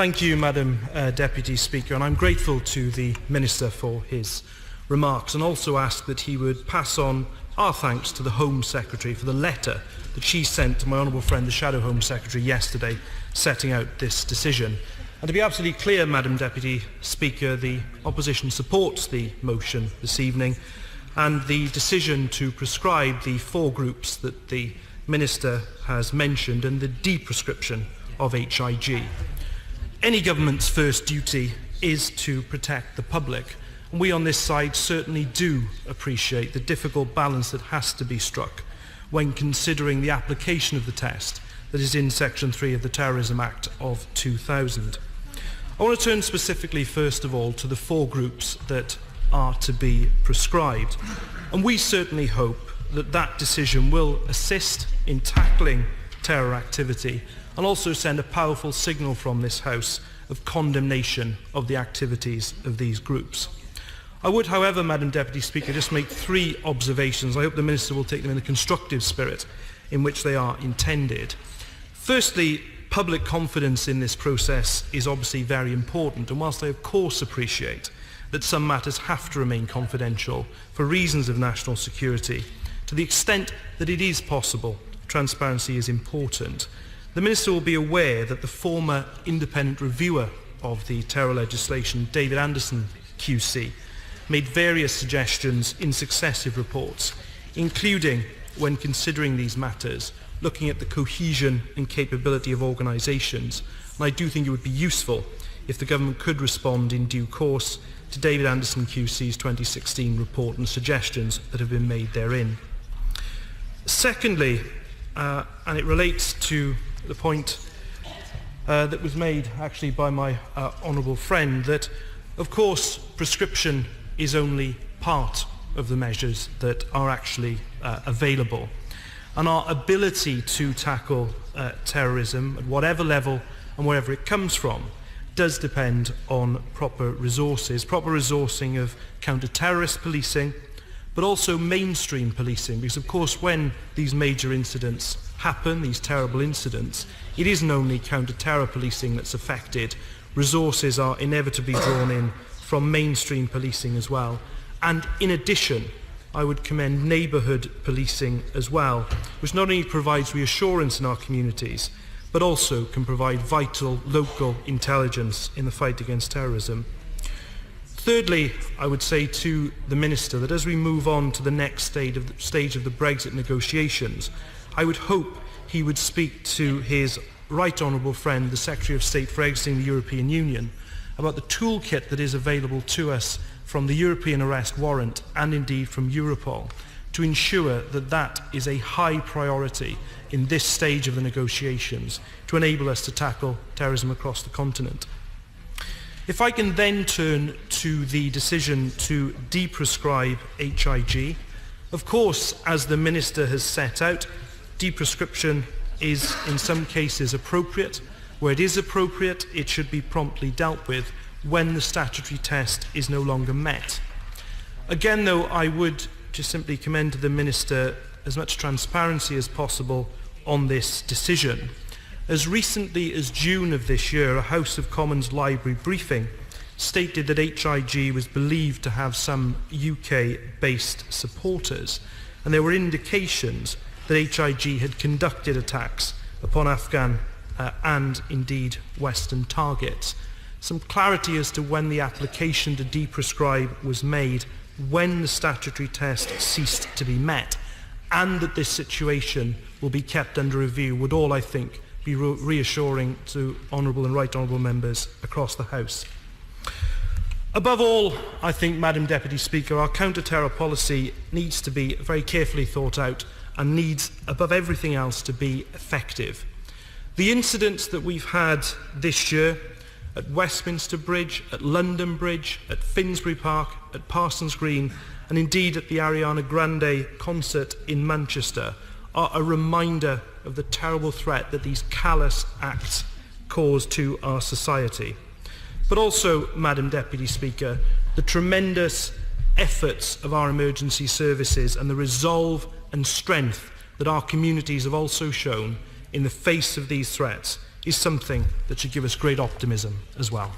Thank you, Madam Deputy Speaker, and I'm grateful to the Minister for his remarks, and also ask that he would pass on our thanks to the Home Secretary for the letter that she sent to my honourable friend, the Shadow Home Secretary, yesterday, setting out this decision. And to be absolutely clear, Madam Deputy Speaker, the opposition supports the motion this evening and the decision to prescribe the 4 groups that the Minister has mentioned and the deprescription of HIG. Any government's first duty is to protect the public, and we on this side certainly do appreciate the difficult balance that has to be struck when considering the application of the test that is in Section 3 of the Terrorism Act of 2000. I want to turn specifically, first of all, to the 4 groups that are to be prescribed, and we certainly hope that that decision will assist in tackling terror activity and also send a powerful signal from this House of condemnation of the activities of these groups. I would, however, Madam Deputy Speaker, just make 3 observations. I hope the Minister will take them in the constructive spirit in which they are intended. Firstly, public confidence in this process is obviously very important, and whilst I of course appreciate that some matters have to remain confidential for reasons of national security, to the extent that it is possible, transparency is important. The Minister will be aware that the former independent reviewer of the terror legislation, David Anderson QC, made various suggestions in successive reports, including, when considering these matters, looking at the cohesion and capability of organisations. And I do think it would be useful if the government could respond in due course to David Anderson QC's 2016 report and suggestions that have been made therein. Secondly, and it relates to the point that was made actually by my honourable friend, that of course prescription is only part of the measures that are actually available, and our ability to tackle terrorism at whatever level and wherever it comes from does depend on proper resources, proper resourcing of counter-terrorist policing, but also mainstream policing, because of course when these major incidents happen, these terrible incidents, it isn't only counter-terror policing that's affected. Resources are inevitably drawn in from mainstream policing as well. And in addition, I would commend neighbourhood policing as well, which not only provides reassurance in our communities, but also can provide vital local intelligence in the fight against terrorism. Thirdly, I would say to the Minister that as we move on to the next stage of the Brexit negotiations, I would hope he would speak to his right honourable friend, the Secretary of State for Exiting the European Union, about the toolkit that is available to us from the European Arrest Warrant and indeed from Europol, to ensure that that is a high priority in this stage of the negotiations to enable us to tackle terrorism across the continent. If I can then turn to the decision to deprescribe HIG, of course, as the Minister has set out, deprescription is in some cases appropriate. Where it is appropriate, it should be promptly dealt with when the statutory test is no longer met. Again, though, I would just simply commend to the Minister as much transparency as possible on this decision. As recently as June of this year, a House of Commons library briefing stated that HIG was believed to have some UK-based supporters, and there were indications that HIG had conducted attacks upon Afghan and indeed Western targets. Some clarity as to when the application to deprescribe was made, when the statutory test ceased to be met, and that this situation will be kept under review would all, I think, be reassuring to honourable and right honourable members across the House. Above all, I think, Madam Deputy Speaker, our counter-terror policy needs to be very carefully thought out and needs, above everything else, to be effective. The incidents that we've had this year at Westminster Bridge, at London Bridge, at Finsbury Park, at Parsons Green, and indeed at the Ariana Grande concert in Manchester are a reminder of the terrible threat that these callous acts cause to our society. But also, Madam Deputy Speaker, the tremendous efforts of our emergency services and the resolve and strength that our communities have also shown in the face of these threats is something that should give us great optimism as well.